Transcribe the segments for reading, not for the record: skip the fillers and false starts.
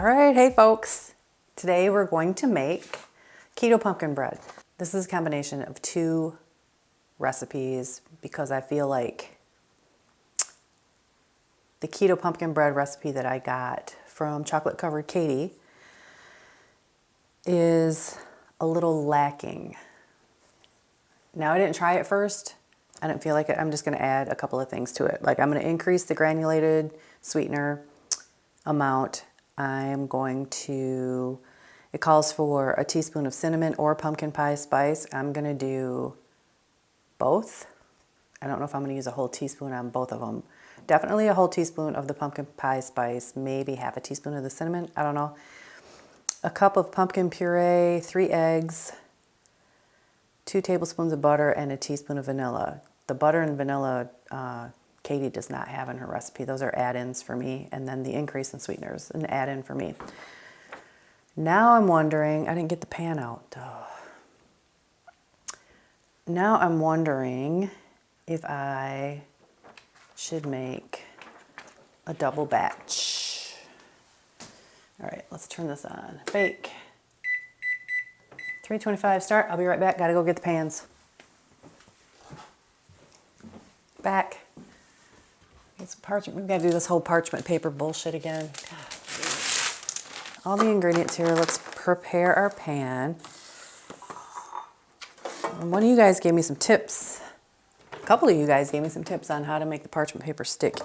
All right, hey folks. Today we're going to make keto pumpkin bread. This is a combination of two recipes because I feel like the keto pumpkin bread recipe that I got from Chocolate Covered Katie is a little lacking. Now I didn't try it first. I didn't feel like it. I'm just going to add a couple of things to it. Like I'm going to increase the granulated sweetener amount. I'm going to, it calls for a teaspoon of cinnamon or pumpkin pie spice. I'm going to do both. I don't know if I'm going to use a whole teaspoon on both of them. Definitely a whole teaspoon of the pumpkin pie spice, maybe half a teaspoon of the cinnamon. I don't know. A cup of pumpkin puree, 3 eggs, 2 tablespoons of butter, and a teaspoon of vanilla. The butter and vanilla, Katie does not have in her recipe. Those are add-ins for me. And then the increase in sweeteners, an add-in for me. Now I'm wondering, I didn't get the pan out. Now I'm wondering if I should make a double batch. All right, let's turn this on. Bake. 325 start. I'll be right back. Gotta go get the pans. Back. Get some parchment. We've got to do this whole parchment paper bullshit again. All the ingredients here. Let's prepare our pan. And one of you guys gave me some tips. A couple of you guys gave me some tips on how to make the parchment paper stick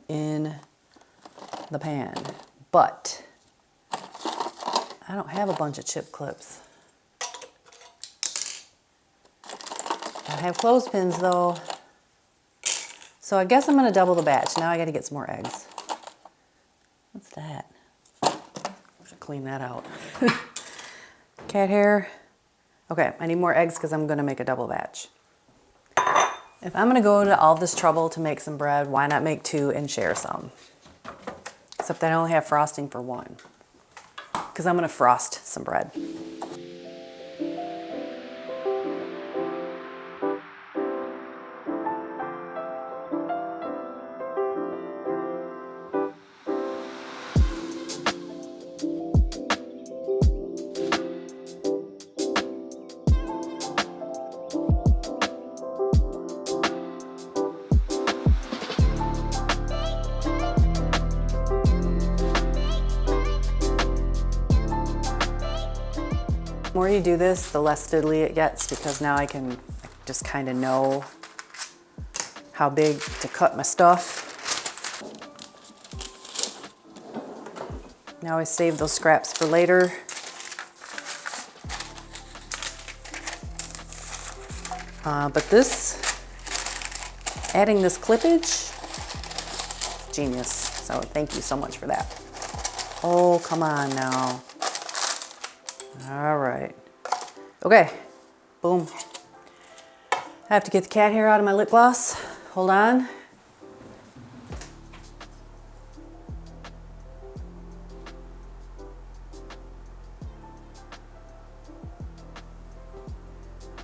in the pan. But I don't have a bunch of chip clips. I have clothespins though. So I guess I'm going to double the batch. Now I got to get some more eggs. What's that? I should clean that out. Cat hair. Okay, I need more eggs because I'm going to make a double batch. If I'm going to go to all this trouble to make some bread, why not make 2 and share some? Except I only have frosting for 1. Because I'm going to frost some bread. The more you do this, the less fiddly it gets because now I can just kind of know how big to cut my stuff. Now I save those scraps for later. But adding this clippage, genius. So thank you so much for that. Oh, come on now. All right. Okay. Boom. I have to get the cat hair out of my lip gloss. Hold on.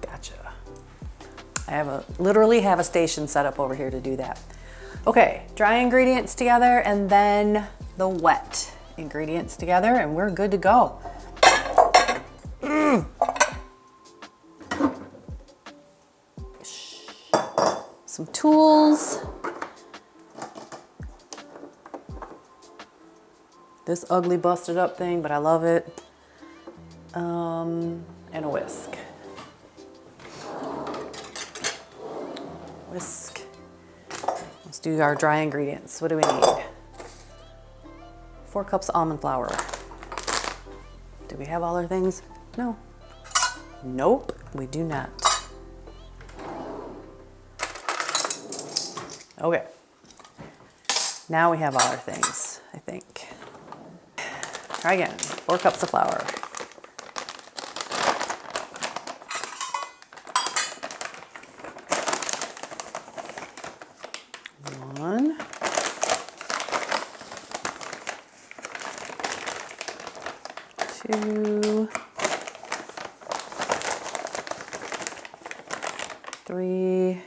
Gotcha. I literally have a station set up over here to do that. Okay, dry ingredients together and then the wet ingredients together and we're good to go. Some tools. This ugly busted up thing, but I love it. And a whisk. Whisk. Let's do our dry ingredients. What do we need? 4 cups of almond flour. Do we have all our things? No. Nope, we do not. Okay. Now we have all our things, I think. Try again. 4 cups of flour. One. 2. 3.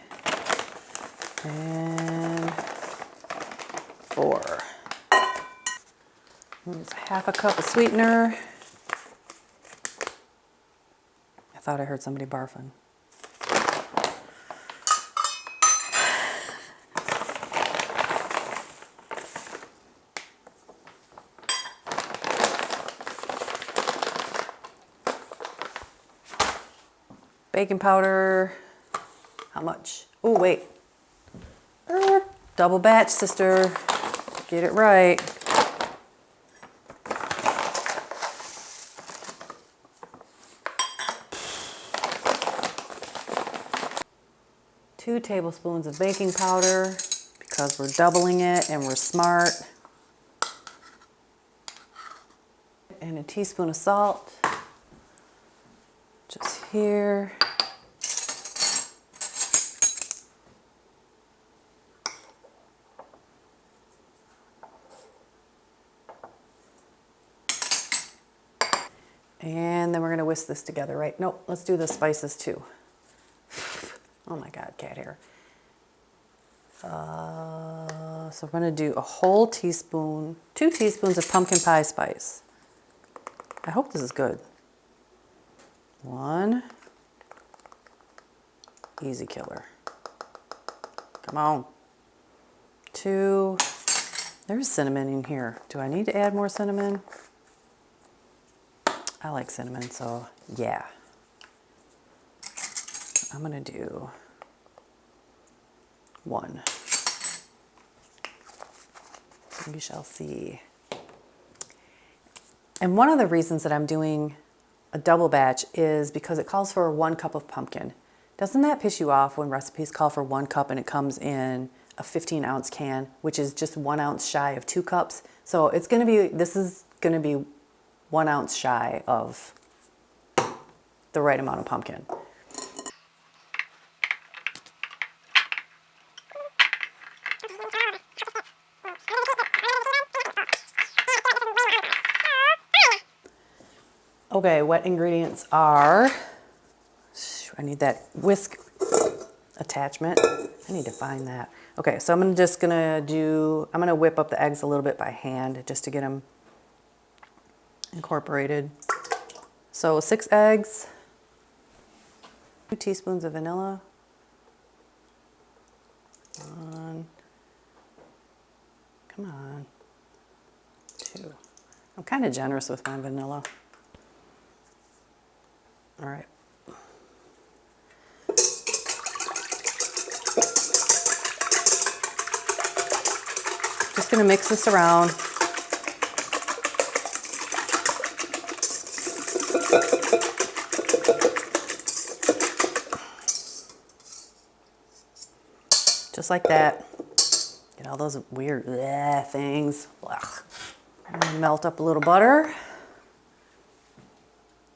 And 4. Use half a cup of sweetener. I thought I heard somebody barfing. Baking powder. How much? Oh, wait. Double batch, sister. Get it right. Two tablespoons of baking powder because we're doubling it and we're smart. And a teaspoon of salt. Just here. And then we're gonna whisk this together, right? Nope, let's do the spices too. Oh my God, cat hair. So we're gonna do a whole teaspoon, 2 teaspoons of pumpkin pie spice. I hope this is good. 1, easy killer. Come on. 2, there's cinnamon in here. Do I need to add more cinnamon? I like cinnamon, so yeah. I'm gonna do 1. We shall see. And one of the reasons that I'm doing a double batch is because it calls for 1 cup of pumpkin. Doesn't that piss you off when recipes call for 1 cup and it comes in a 15-ounce can, which is just 1 ounce shy of 2 cups? So it's gonna be, this is gonna be 1 ounce shy of the right amount of pumpkin. Okay, wet ingredients are, I need that whisk attachment. I need to find that. Okay, so I'm gonna whip up the eggs a little bit by hand just to get them incorporated. So 6 eggs, 2 teaspoons of vanilla, 1, come on, 2. I'm kind of generous with my vanilla. All right. Just gonna mix this around. Just like that. Get all those weird things. I'm gonna melt up a little butter.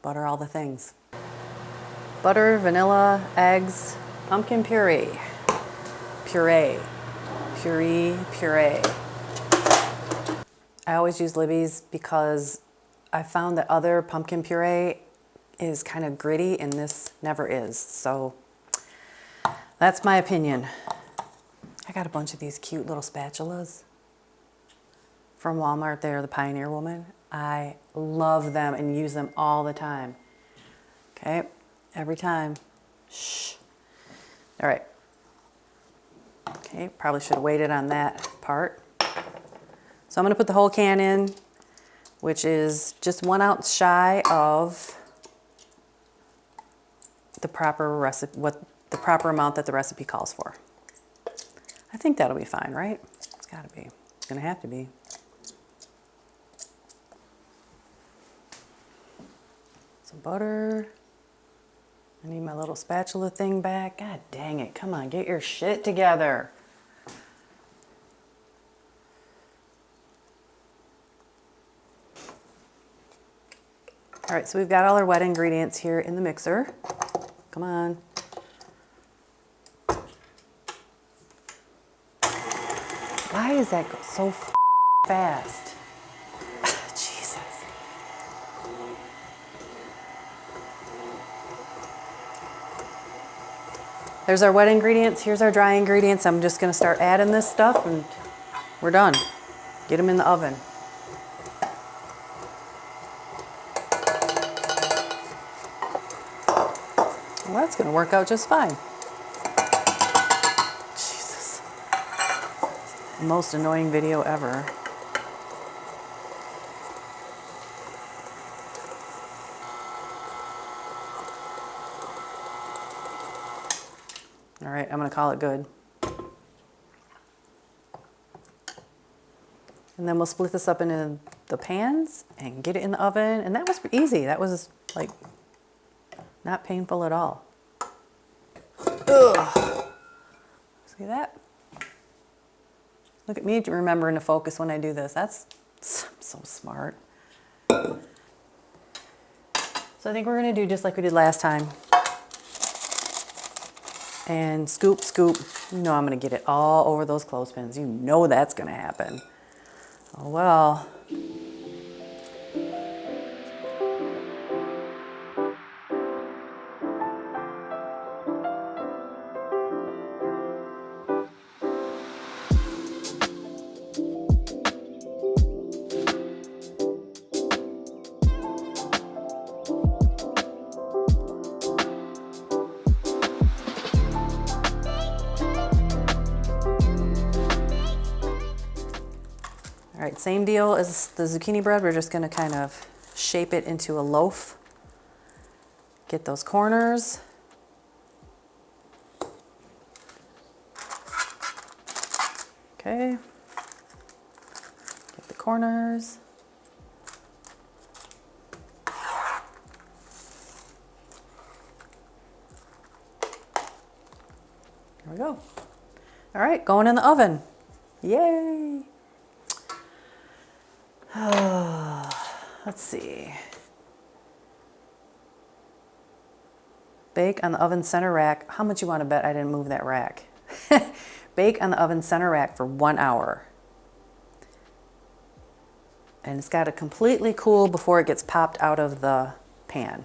Butter all the things. Butter, vanilla, eggs, pumpkin puree. Puree. Puree. I always use Libby's because I found that other pumpkin puree is kind of gritty and this never is. So that's my opinion. I got a bunch of these cute little spatulas from Walmart. They're the Pioneer Woman. I love them and use them all the time. Okay, every time. Shh. All right. Okay, probably should have waited on that part. So I'm gonna put the whole can in, which is just 1 ounce shy of the proper recipe, the proper amount that the recipe calls for. I think that'll be fine, right? It's gotta be. It's gonna have to be. Some butter. I need my little spatula thing back. God dang it, come on, get your shit together. All right, so we've got all our wet ingredients here in the mixer. Come on. Why does that go so fast? Jesus. There's our wet ingredients. Here's our dry ingredients. I'm just gonna start adding this stuff and we're done. Get them in the oven. gonna work out just fine. Jesus. Most annoying video ever. All right, I'm gonna call it good. And then we'll split this up into the pans and get it in the oven. And that was easy. That was like not painful at all. Ugh. See that? Look at me remembering to focus when I do this. That's so smart. So I think we're gonna do just like we did last time. And scoop, scoop. You know I'm gonna get it all over those clothespins. You know that's gonna happen. Oh well. All right, same deal as the zucchini bread. We're just gonna kind of shape it into a loaf. Get those corners. Okay. Get the corners. There we go. All right, going in the oven. Yay. Let's see. Bake on the oven center rack. How much you want to bet I didn't move that rack? Bake on the oven center rack for 1 hour. And it's got to completely cool before it gets popped out of the pan.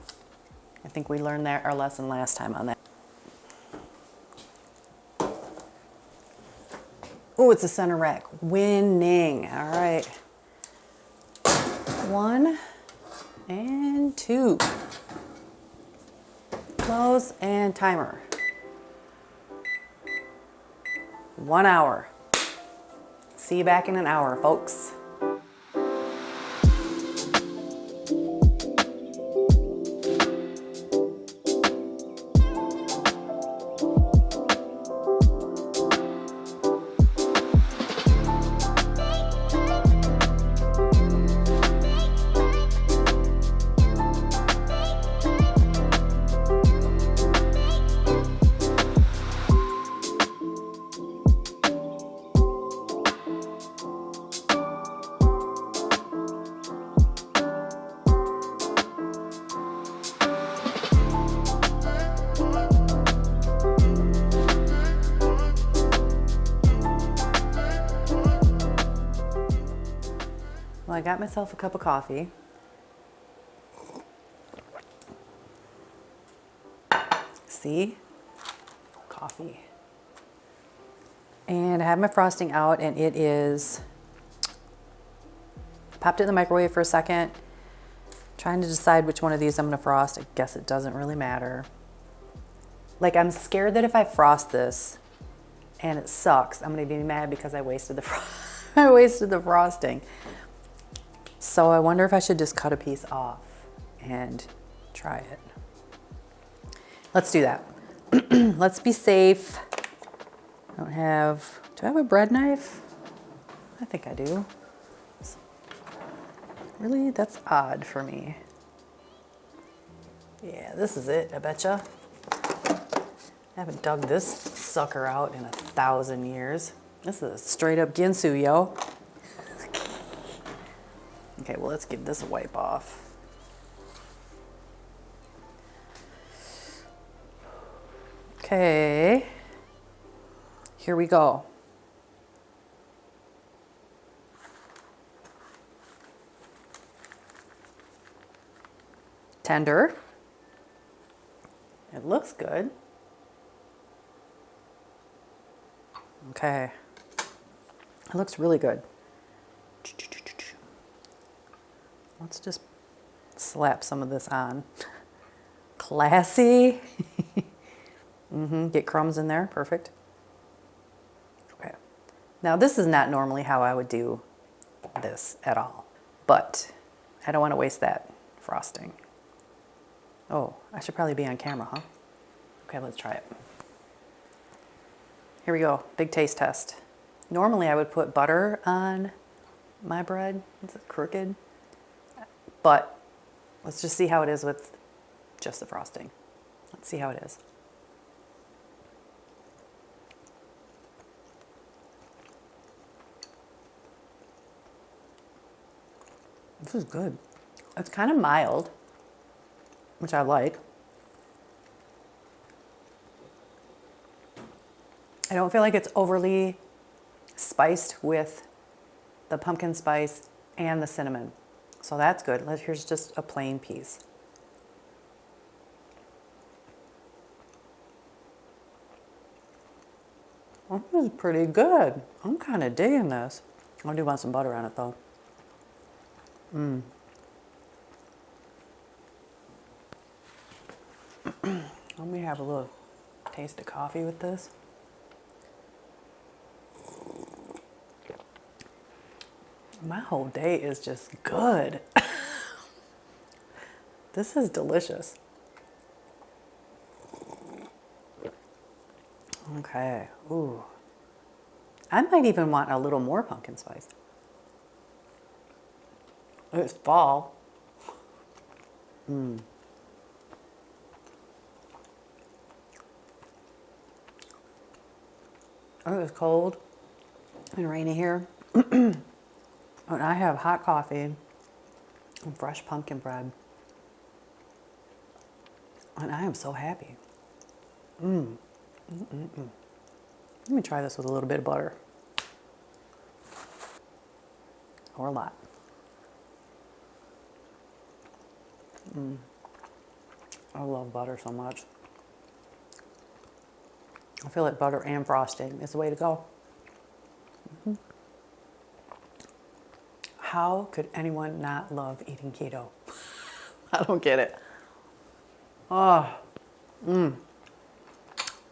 I think we learned that our lesson last time on that. Oh, it's a center rack. Winning. All right. 1 and 2. Close and timer. 1 hour. See you back in an hour, folks. Well, I got myself a cup of coffee. See? Coffee. And I have my frosting out, and it is, popped it in the microwave for a second. Trying to decide which one of these I'm gonna frost. I guess it doesn't really matter. Like, I'm scared that if I frost this and it sucks, I'm gonna be mad because I wasted the I wasted the frosting. So I wonder if I should just cut a piece off and try it. Let's do that. Let's be safe. Do I have a bread knife? I think I do. Really? That's odd for me. Yeah, this is it, I betcha. I haven't dug this sucker out in 1,000 years. This is a straight up Ginsu, yo. Okay, well, let's give this a wipe off. Okay, here we go. Tender. It looks good. Okay, it looks really good. Let's just slap some of this on. Classy. Get crumbs in there, perfect. Okay. Now this is not normally how I would do this at all, but I don't want to waste that frosting. Oh, I should probably be on camera, huh? Okay, let's try it. Here we go, big taste test. Normally I would put butter on my bread. Is it crooked? But let's just see how it is with just the frosting. Let's see how it is. This is good. It's kind of mild, which I like. I don't feel like it's overly spiced with the pumpkin spice and the cinnamon. So that's good. Here's just a plain piece. This is pretty good. I'm kind of digging this. I do want some butter on it though. Let me have a little taste of coffee with this. My whole day is just good. This is delicious. Okay, ooh. I might even want a little more pumpkin spice. It's fall. Oh, it's cold and rainy here. And I have hot coffee and fresh pumpkin bread. And I am so happy. Let me try this with a little bit of butter. Or a lot. I love butter so much. I feel like butter and frosting is the way to go. How could anyone not love eating keto? I don't get it.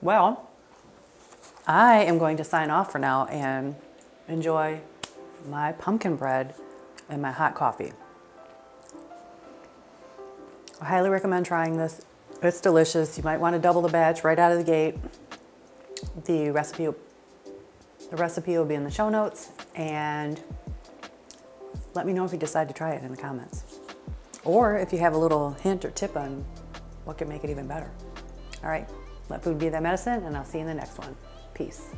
Well, I am going to sign off for now and enjoy my pumpkin bread and my hot coffee. I highly recommend trying this. It's delicious. You might want to double the batch right out of the gate. The recipe will be in the show notes, and let me know if you decide to try it in the comments. Or if you have a little hint or tip on what could make it even better. All right, let food be that medicine, and I'll see you in the next one. Peace.